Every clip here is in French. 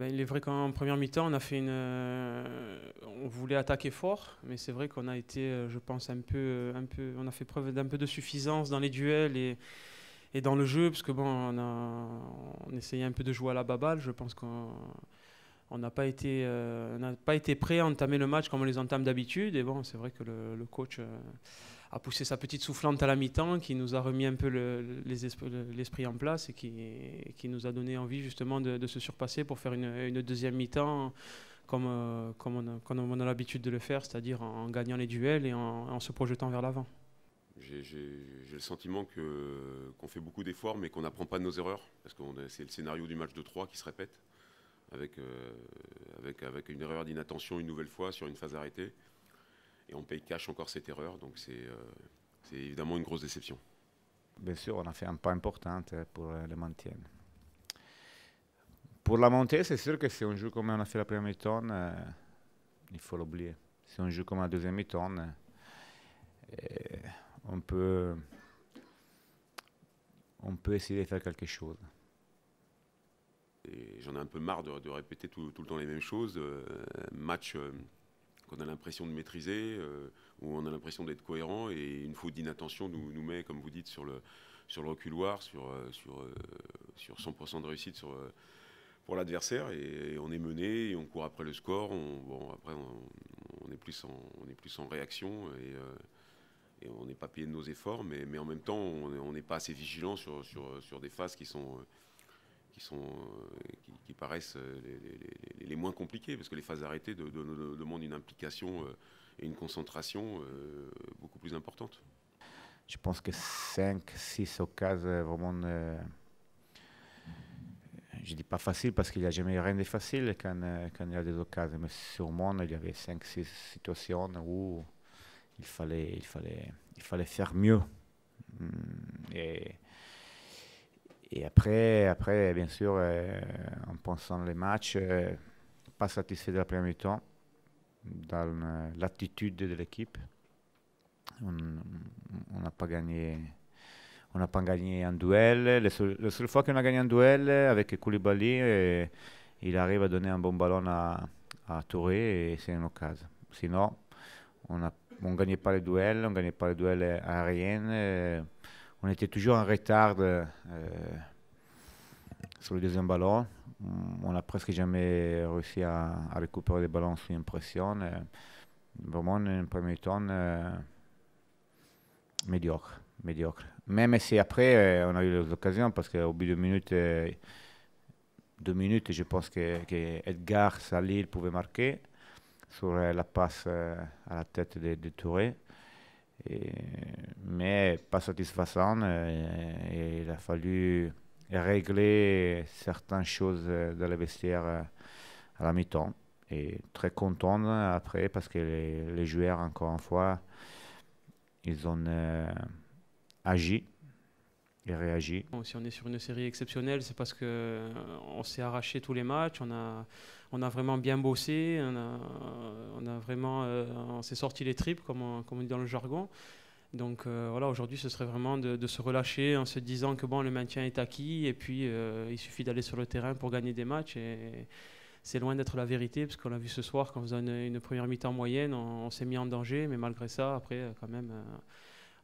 Il est vrai qu'en première mi-temps, on voulait attaquer fort, mais c'est vrai qu'on a été, je pense, on a fait preuve d'un peu de suffisance dans les duels et dans le jeu, parce que bon, on essayait un peu de jouer à la baballe. Je pense qu'on n'a pas été prêt à entamer le match comme on les entame d'habitude. Et bon, c'est vrai que le coach a poussé sa petite soufflante à la mi-temps, qui nous a remis un peu l'esprit en place et qui nous a donné envie justement de se surpasser pour faire une deuxième mi-temps comme on a l'habitude de le faire, c'est-à-dire en gagnant les duels et en se projetant vers l'avant. J'ai le sentiment qu'on fait beaucoup d'efforts mais qu'on n'apprend pas de nos erreurs, parce que c'est le scénario du match de 3 qui se répète, avec une erreur d'inattention une nouvelle fois sur une phase arrêtée. Et on paye cash encore cette erreur, donc c'est évidemment une grosse déception. Bien sûr, on a fait un pas important pour le maintien. Pour la montée, c'est sûr que si on joue comme on a fait la première mi-temps, il faut l'oublier. Si on joue comme la deuxième mi-temps, on peut essayer de faire quelque chose. J'en ai un peu marre de répéter tout le temps les mêmes choses. Match qu'on a l'impression de maîtriser, où on a l'impression d'être cohérent, et une faute d'inattention nous met, comme vous dites, sur le reculoir, sur 100% de réussite pour l'adversaire, et on est mené, et on court après le score. Après, on est plus en réaction, et on n'est pas payé de nos efforts, mais en même temps, on n'est pas assez vigilant sur des phases qui paraissent les moins compliquées, parce que les phases arrêtées demandent une implication et une concentration beaucoup plus importante. Je pense que 5-6 occasions vraiment, je ne dis pas facile parce qu'il n'y a jamais rien de facile quand il y a des occasions, mais sûrement il y avait 5-6 situations où il fallait faire mieux. Et après, bien sûr, en pensant les matchs, pas satisfait de la première mi-temps, dans l'attitude de l'équipe. On n'a pas gagné. On n'a pas gagné un duel. La seule fois qu'on a gagné un duel avec Koulibaly, il arrive à donner un bon ballon à Touré, et c'est une occasion. Sinon, on ne gagnait pas les duels, on ne gagnait pas les duels aériens. On était toujours en retard sur le deuxième ballon. On n'a presque jamais réussi à récupérer des ballons sous une pression. Vraiment, un premier temps médiocre. Même si après, on a eu les occasions, parce qu'au bout de 2 minutes, je pense que Edgar Salil pouvait marquer sur la passe à la tête de Touré. Mais pas satisfaisant, et il a fallu régler certaines choses dans le vestiaire à la mi-temps. Et très content après, parce que les joueurs, encore une fois, ils ont agi et réagi. Si on est sur une série exceptionnelle, c'est parce qu'on s'est arraché tous les matchs, on a vraiment bien bossé, on s'est sorti les tripes, comme on dit dans le jargon. Donc voilà, aujourd'hui, ce serait vraiment de se relâcher en se disant que bon, le maintien est acquis, et puis il suffit d'aller sur le terrain pour gagner des matchs. Et c'est loin d'être la vérité, parce qu'on l'a vu ce soir, quand on faisait une première mi-temps moyenne, on s'est mis en danger, mais malgré ça, après, quand même,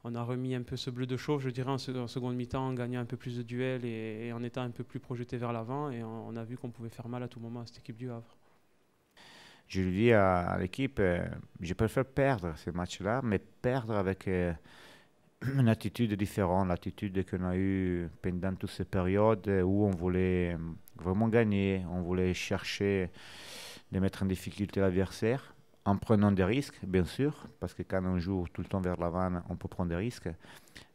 on a remis un peu ce bleu de chauffe, je dirais, en seconde mi-temps, en gagnant un peu plus de duels et en étant un peu plus projeté vers l'avant, et on a vu qu'on pouvait faire mal à tout moment à cette équipe du Havre. Je lui dis à l'équipe, je préfère perdre ce match-là, mais perdre avec une attitude différente, l'attitude qu'on a eue pendant toute cette période où on voulait vraiment gagner, on voulait chercher de mettre en difficulté l'adversaire, en prenant des risques, bien sûr, parce que quand on joue tout le temps vers l'avant, on peut prendre des risques,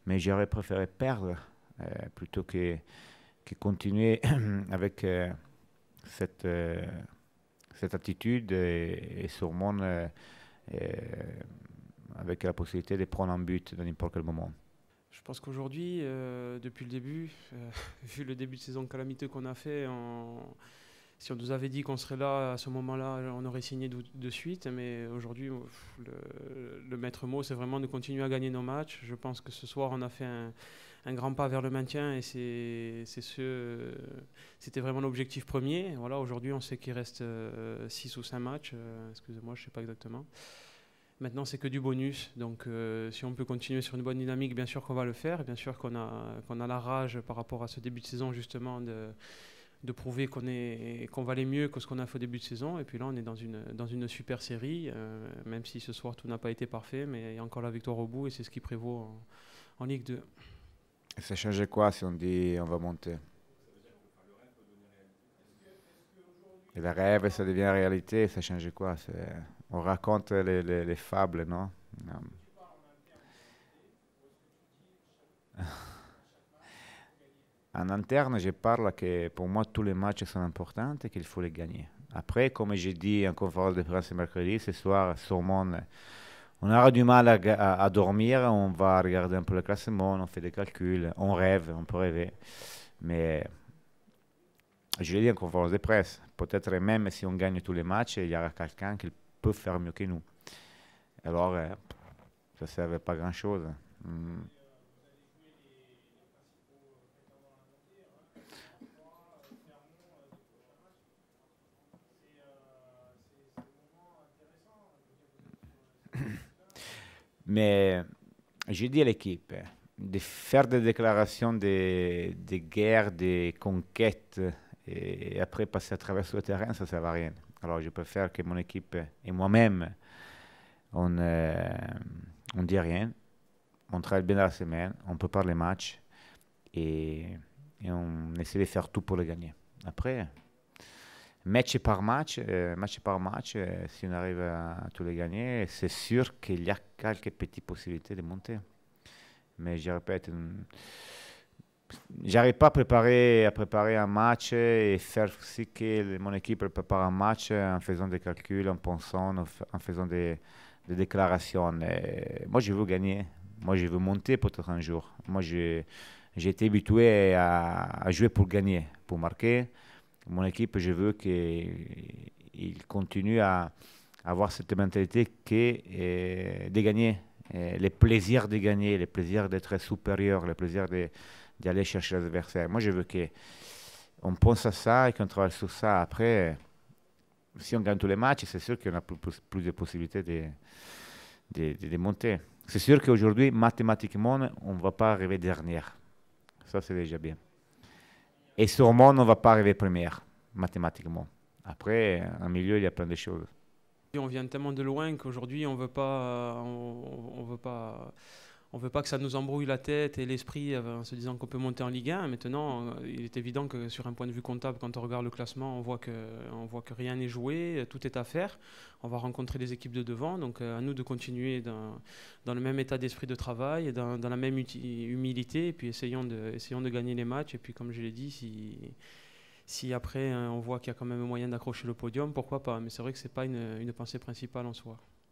mais j'aurais préféré perdre plutôt que continuer avec cette attitude, et sûrement avec la possibilité de prendre un but dans n'importe quel moment. Je pense qu'aujourd'hui, depuis le début, vu le début de saison calamiteux qu'on a fait, si on nous avait dit qu'on serait là à ce moment-là, on aurait signé de suite. Mais aujourd'hui, le maître mot, c'est vraiment de continuer à gagner nos matchs. Je pense que ce soir, on a fait un grand pas vers le maintien et c'était vraiment l'objectif premier. Voilà, aujourd'hui, on sait qu'il reste 6 ou 5 matchs. Excusez-moi, je ne sais pas exactement. Maintenant, c'est que du bonus. Donc, si on peut continuer sur une bonne dynamique, bien sûr qu'on va le faire. Et bien sûr qu'on a la rage par rapport à ce début de saison, justement, de prouver qu'on valait mieux que ce qu'on a fait au début de saison. Et puis là, on est dans une super série, même si ce soir, tout n'a pas été parfait. Mais il y a encore la victoire au bout et c'est ce qui prévaut en Ligue 2. Et ça changeait quoi si on dit on va monter? Et le rêve, ça devient réalité, ça change quoi? On raconte les fables, non? Non. En interne, je parle que pour moi, tous les matchs sont importants et qu'il faut les gagner. Après, comme j'ai dit en conférence de presse mercredi, ce soir, sûrement, on aura du mal à dormir, on va regarder un peu le classement, on fait des calculs, on rêve, on peut rêver. Mais je l'ai dit en conférence de presse, peut-être même si on gagne tous les matchs, il y aura quelqu'un qui peut faire mieux que nous. Alors, ça ne servait pas grand-chose. Mais j'ai dit à l'équipe de faire des déclarations de guerre, de conquête, et après passer à travers le terrain, ça ne sert à rien. Alors je préfère que mon équipe et moi-même, on ne dit rien, on travaille bien la semaine, on prépare les matchs et on essaie de faire tout pour le gagner. Après, match par match, si on arrive à tout les gagner, c'est sûr qu'il y a quelques petites possibilités de monter. Mais je répète, j'arrive pas à préparer un match et faire aussi que mon équipe prépare un match en faisant des calculs, en pensant, en faisant des déclarations. Moi, je veux gagner. Moi, je veux monter peut-être un jour. Moi, j'ai été habitué à jouer pour gagner, pour marquer. Mon équipe, je veux qu'il continue à avoir cette mentalité de gagner, le plaisir de gagner, le plaisir d'être supérieur, le plaisir d'aller chercher l'adversaire. Moi, je veux qu'on pense à ça et qu'on travaille sur ça. Après, si on gagne tous les matchs, c'est sûr qu'on a plus de possibilités de monter. C'est sûr qu'aujourd'hui, mathématiquement, on ne va pas arriver dernière. Ça, c'est déjà bien. Et sûrement, on ne va pas arriver première, mathématiquement. Après, en milieu, il y a plein de choses. On vient tellement de loin qu'aujourd'hui, on veut pas que ça nous embrouille la tête et l'esprit en se disant qu'on peut monter en Ligue 1. Maintenant, il est évident que sur un point de vue comptable, quand on regarde le classement, on voit que rien n'est joué, tout est à faire. On va rencontrer les équipes de devant, donc à nous de continuer dans le même état d'esprit de travail, dans la même humilité, et puis essayons de gagner les matchs. Et puis comme je l'ai dit, si après on voit qu'il y a quand même moyen d'accrocher le podium, pourquoi pas. Mais c'est vrai que ce n'est pas une pensée principale en soi.